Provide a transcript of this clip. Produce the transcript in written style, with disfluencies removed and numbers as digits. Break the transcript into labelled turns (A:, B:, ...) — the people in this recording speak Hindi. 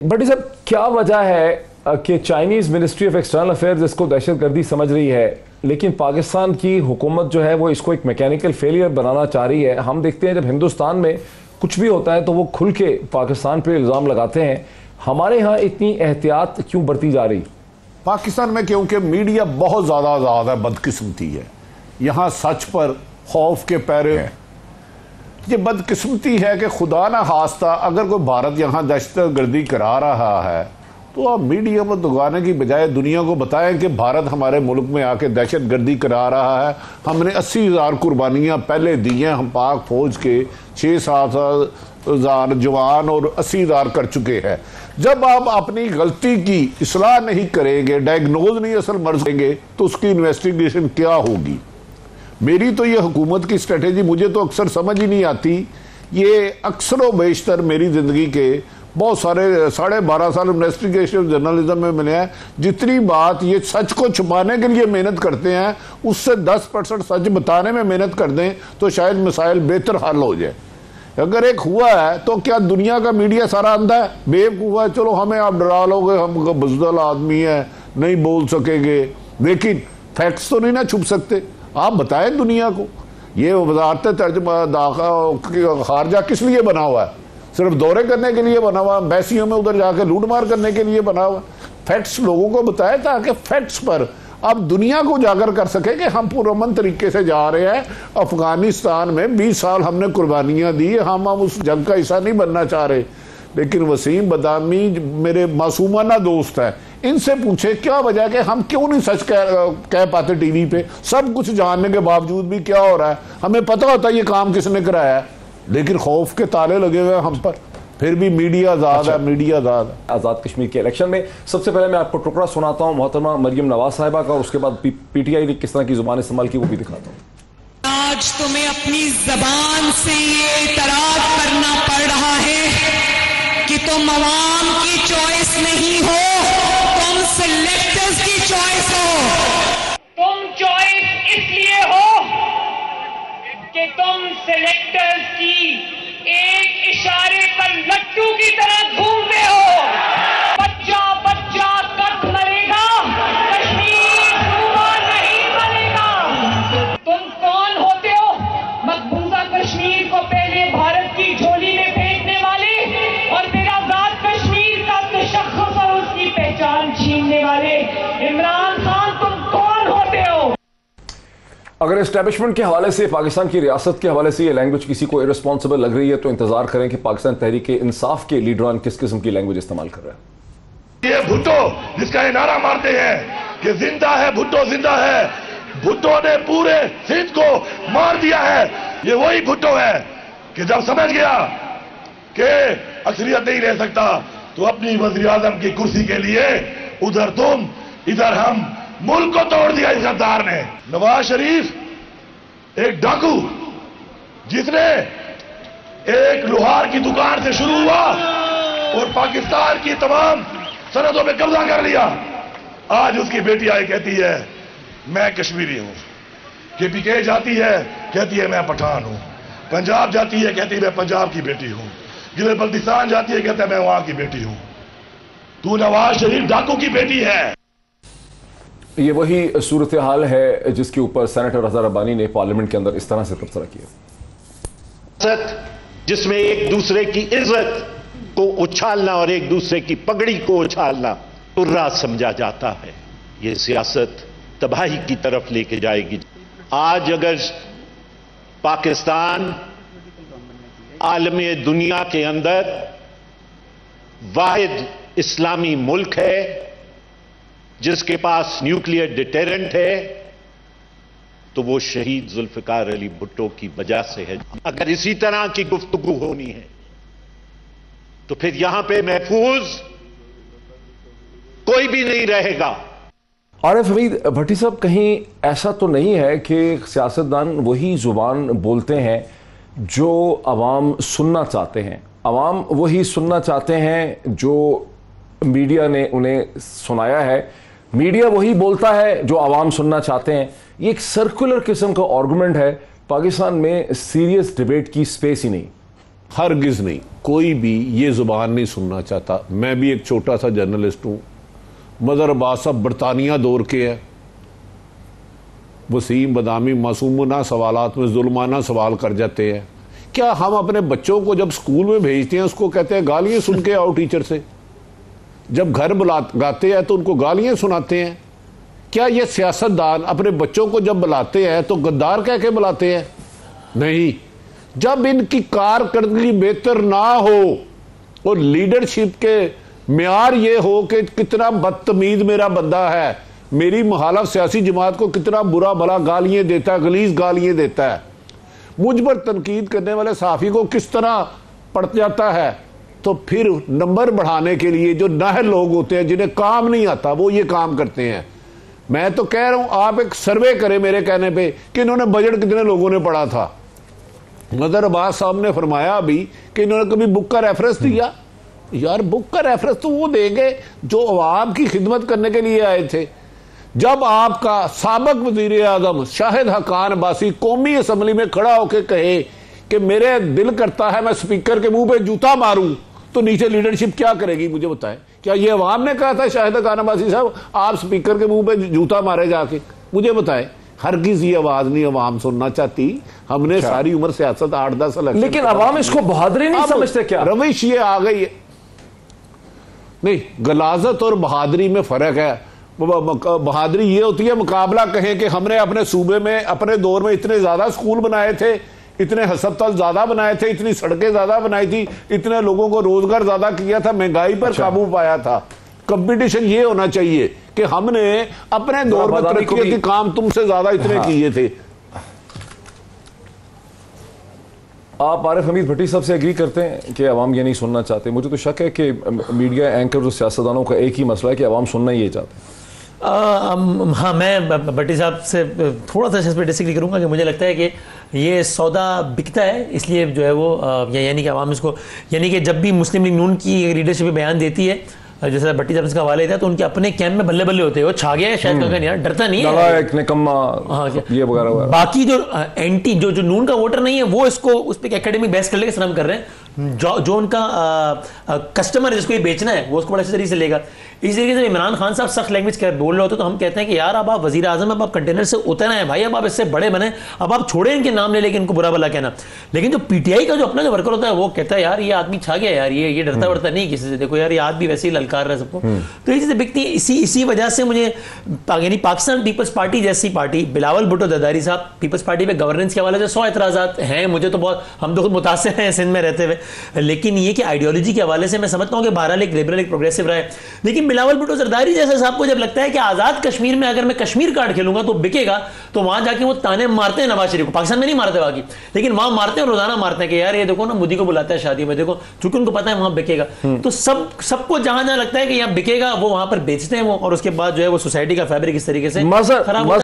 A: बट सब क्या वजह है कि Chinese ministry of external affairs इसको दहशतगर्दी समझ रही है, लेकिन पाकिस्तान की हुकूमत जो है वो इसको एक मैकेनिकल फेलियर बनाना चाह रही है। हम देखते हैं जब हिंदुस्तान में कुछ भी होता है तो वो खुल के पाकिस्तान पे इल्ज़ाम लगाते हैं। हमारे यहाँ इतनी एहतियात क्यों बरती जा रही?
B: पाकिस्तान में क्योंकि मीडिया बहुत ज़्यादा आज़ाद है, बदकिस्मती है। यहाँ सच पर खौफ के पैरे हैं। ये बदकिस्मती है कि खुदा ना खास्ता अगर कोई भारत यहाँ दहशतगर्दी करा रहा है तो आप मीडिया में दुगाने की बजाय दुनिया को बताएं कि भारत हमारे मुल्क में आके दहशतगर्दी करा रहा है। हमने 80,000 कुर्बानियाँ पहले दी हैं। हम पाक फौज के 6-7 हज़ार जवान और 80,000 कर चुके हैं। जब आप अपनी गलती की इस्लाह नहीं करेंगे, डायग्नोज नहीं असल मर्ज करेंगे, तो उसकी इन्वेस्टिगेशन क्या होगी? मेरी तो ये हुकूमत की स्ट्रेटेजी मुझे तो अक्सर समझ ही नहीं आती। ये अक्सर व बेशतर मेरी ज़िंदगी के बहुत सारे 12.5 साल इन्वेस्टिगेशन जर्नलिज्म में मिले हैं। जितनी बात ये सच को छुपाने के लिए मेहनत करते हैं, उससे 10% सच बताने में मेहनत कर दें तो शायद मसाइल बेहतर हल हो जाए। अगर एक हुआ है तो क्या दुनिया का मीडिया सारा अंधा है, बेवकूफ़ है? चलो हमें आप डरा लोगे, हम बुज़दिल आदमी है, नहीं बोल सकेंगे, लेकिन फैक्ट्स तो नहीं ना छुप सकते। आप बताएं दुनिया को। ये वजारत तर्जुमा खारजा किस लिए बना हुआ है? सिर्फ दौरे करने के लिए बना हुआ, एम्बेसियों में उधर जाकर लूट मार करने के लिए बना हुआ। फैक्ट्स लोगों को बताएं ताकि फैक्ट्स पर आप दुनिया को उजागर कर सके कि हम पुरअमन तरीके से जा रहे हैं। अफगानिस्तान में 20 साल हमने कुर्बानियाँ दी, हम उस जंग का हिस्सा नहीं बनना चाह रहे। लेकिन वसीम बदामी मेरे मासूमाना दोस्त है, इनसे पूछे क्या वजह कि हम क्यों नहीं सच कह पाते टीवी पे? सब कुछ जानने के बावजूद भी क्या हो रहा है? हमें पता होता है ये काम किसने कराया है, लेकिन खौफ के ताले लगे हुए हम पर। फिर भी मीडिया आज़ाद है, मीडिया आज़ाद है।
A: आज़ाद कश्मीर के इलेक्शन में सबसे पहले मैं आपको टुकड़ा सुनाता हूँ मोहतरमा मरियम नवाज साहिबा का, उसके बाद पीटीआई ने किस तरह की जुबान इस्तेमाल की वो भी दिखाता हूँ।
C: आज तुम्हें अपनी जबान से ये इतराज करना पड़ रहा है कि तुम अवाम की चॉइस नहीं हो, तुम सिलेक्टर्स की चॉइस हो।
D: तुम चॉइस इसलिए हो कि तुम सिलेक्टर्स की एक इशारे पर लट्टू की तरह घूमते हो। बच्चा बच्चा कट मरेगा, कश्मीर पूरा नहीं बनेगा। तुम कौन होते हो? मकबूजा कश्मीर को पहले भारत की झोली में फेंकने वाले और फिर आजाद कश्मीर का तशख्खुस और उसकी पहचान छीनने वाले इमरान खान, तुम कौन होते हो?
A: अगर एस्टैब्लिशमेंट के हवाले से, पाकिस्तान की रियासत के हवाले से ये लैंग्वेज किसी को इररिस्पॉन्सिबल लग रही है तो इंतजार करें कि पाकिस्तान तहरीक इंसाफ के लीडरान किस किस्म की लैंग्वेज इस्तेमाल कर रहे हैं।
E: ये भुट्टो जिसका ये नारा मारते हैं कि जिंदा है भुट्टो, जिंदा है। भुट्टो ने पूरे सिंध को मार दिया है। ये वही भुट्टो है कि जब समझ गया कि अक्सरियत नहीं रह सकता तो अपनी वज़ीर आज़म की कुर्सी के लिए उधर तुम इधर हम, मुल्क को तोड़ दिया इस गद्दार ने। नवाज शरीफ एक डाकू जिसने एक लोहार की दुकान से शुरू हुआ और पाकिस्तान की तमाम सरहदों पे कब्जा कर लिया। आज उसकी बेटी आई कहती है मैं कश्मीरी हूं, केपीके जाती है कहती है मैं पठान हूं, पंजाब जाती है कहती है मैं पंजाब की बेटी हूं, गिलगित बल्तिस्तान जाती है कहता है मैं वहां की बेटी हूं। तू नवाज शरीफ डाकू की बेटी है।
A: ये वही सूरत हाल है जिसके ऊपर सेनेटर अजहर अब्बानी ने पार्लियामेंट के अंदर इस तरह से तबसरा किया,
F: जिसमें एक दूसरे की इज्जत को उछालना और एक दूसरे की पगड़ी को उछालना तुर्रा समझा जाता है। ये सियासत तबाही की तरफ लेके जाएगी। आज अगर पाकिस्तान आलमे दुनिया के अंदर वाहिद इस्लामी मुल्क है जिसके पास न्यूक्लियर डिटेरेंट है, तो वो शहीद जुल्फिकार अली भुट्टो की वजह से है। अगर इसी तरह की गुफ्तगू होनी है तो फिर यहां पे महफूज कोई भी नहीं रहेगा।
A: आरिफ हमीद भट्टी साहब, कहीं ऐसा तो नहीं है कि सियासतदान वही जुबान बोलते हैं जो अवाम सुनना चाहते हैं? अवाम वही सुनना चाहते हैं जो मीडिया ने उन्हें सुनाया है, मीडिया वही बोलता है जो आवाम सुनना चाहते हैं। ये एक सर्कुलर किस्म का आर्गुमेंट है। पाकिस्तान में सीरियस डिबेट की स्पेस ही नहीं।
B: हरगिज नहीं, कोई भी ये जुबान नहीं सुनना चाहता। मैं भी एक छोटा सा जर्नलिस्ट हूँ। मदर अब्बास साहब बरतानिया दौर के हैं, वसीम बदामी मासूमाना सवालात में जुल्माना सवाल कर जाते हैं। क्या हम अपने बच्चों को जब स्कूल में भेजते हैं उसको कहते हैं गालियाँ सुन के आओ टीचर से, जब घर गाते हैं तो उनको गालियाँ सुनाते हैं? क्या ये सियासतदान अपने बच्चों को जब बुलाते हैं तो गद्दार कह के बुलाते हैं? नहीं। जब इनकी कारकर्दगी बेहतर ना हो और लीडरशिप के म्यार ये हो कि कितना बदतमीज मेरा बंदा है, मेरी मुखालिफ सियासी जमात को कितना बुरा भला गालियाँ देता है, गलीज गालियाँ देता है, मुझ पर तनकीद करने वाले सहाफ़ी को किस तरह पड़ जाता है, तो फिर नंबर बढ़ाने के लिए जो नाहल लोग होते हैं जिन्हें काम नहीं आता वो ये काम करते हैं। मैं तो कह रहा हूं आप एक सर्वे करें मेरे कहने पे कि इन्होंने बजट कितने लोगों ने पढ़ा था। मदर अब्बास साहब ने फरमाया अभी कि इन्होंने कभी बुक का रेफरेंस दिया? यार बुक का रेफरेंस तो वो देंगे जो अवाम की खिदमत करने के लिए आए थे। जब आपका साबिक वजीर आजम शाहिद हकान अब्बासी कौमी असम्बली में खड़ा होकर कहे कि मेरे दिल करता है मैं स्पीकर के मुंह पे जूता मारूं, तो नीचे लीडरशिप क्या करेगी? मुझे बताएं। क्या ये अवाम ने कहा था शाहिद हकान अब्बासी साहब आप स्पीकर के मुंह पे जूता मारे जाके? मुझे बताएं। हरगिज़ ये आवाज नहीं अवाम सुनना चाहती। हमने सारी उम्र सियासत 8-10 साल, लेकिन
A: अवाम इसको बहादुरी नहीं समझते। क्या
B: रविश ये आ गई है? नहीं, गलाजत और बहादुरी में फर्क है। बहादुरी ये होती है मुकाबला कहें कि हमने अपने सूबे में अपने दौर में इतने ज्यादा स्कूल बनाए थे, इतने हस्पताल ज्यादा बनाए थे, इतनी सड़कें ज्यादा बनाई थी, इतने लोगों को रोजगार ज्यादा किया था, महंगाई पर काबू पाया था। कंपटीशन ये होना चाहिए कि हमने अपने दौर में तरक्की के काम तुमसे ज्यादा इतने किए थे।
A: आप आरिफ हमीद भट्टी साहब से एग्री करते हैं कि अवाम ये नहीं सुनना चाहते? मुझे तो शक है कि मीडिया एंकर और सियासतदानों का एक ही मसला है कि अवाम सुनना ही ये चाहते हैं।
G: हाँ, मैं भट्टी साहब से थोड़ा सा इस पर डिसएग्री करूंगा कि मुझे लगता है कि ये सौदा बिकता है, इसलिए जो है वो यानी कि अवाम इसको, यानी कि जब भी मुस्लिम लीग नून की लीडरशिप बयान देती है, जैसे भट्टी साहब इसका हवाले था, तो उनके अपने कैंप में बल्ले बल्ले होते हैं, वो छा गया है शायद, नहीं डरता नहीं है,
A: एक निकम्मा, हाँ, ये वगैरह।
G: बाकी जो एंटी जो नून का वोटर नहीं है वो इसको उस पर एकेडमिक बहस कर लेके सलाम कर रहे हैं। जो उनका कस्टमर है जिसको ये बेचना है वो उसको बड़े अच्छे तरीके से लेगा। इस तरीके से इमरान खान साहब सख्त लैंग्वेज बोल रहे होते तो हम कहते हैं कि यार अब आप वजीर आजम, अब आप कंटेनर से उतर आए भाई, अब आप इससे बड़े बने, अब आप छोड़े इनके नाम ले लेके इनको बुरा भला कहना। लेकिन जो पीटीआई का जो अपना जो वर्कर होता है वो कहता है यार ये आदमी छा गया यार, ये डरता वरता नहीं किसी से, देखो यार ये आदमी वैसे ही ललकार रहा है सबको। तो ये चीजें बिकती है। इसी वजह से मुझे यानी पाकिस्तान पीपल्स पार्टी जैसी पार्टी, बिलावल भुट्टो जरदारी साहब, पीपल्स पार्टी पे गवर्नेंस के हवाले से 100 एतराजात हैं। मुझे तो बहुत, हम तो खुद मुतासिर हैं सिंध में रहते हुए, लेकिन ये कि आइडियोलॉजी के हवाले से मैं समझता हूँ कि बहरहाल एक लिबरल एक प्रोग्रेसिव रहा है। लेकिन बिलावल भुट्टो जरदारी जैसे साहब को जब लगता है कि आजाद कश्मीर में अगर मैं कश्मीर कार्ड खेलूंगा तो बिकेगा, तो वहां जाके वो ताने मारते हैं नवाज शरीफ को। पाकिस्तान में नहीं मारते बाकी, लेकिन वहां मारते हैं, रोजाना मारते हैं कि यार ये देखो ना मोदी को बुलाता है शादी में, देखो, चूंकि उनको पता है वहां बिकेगा। तो सबको जहां जहां लगता है कि यहाँ बिकेगा वो वहां पर बेचते हैं वो, और उसके बाद जो है वो सोसाइटी का फैब्रिक इस तरीके से खराब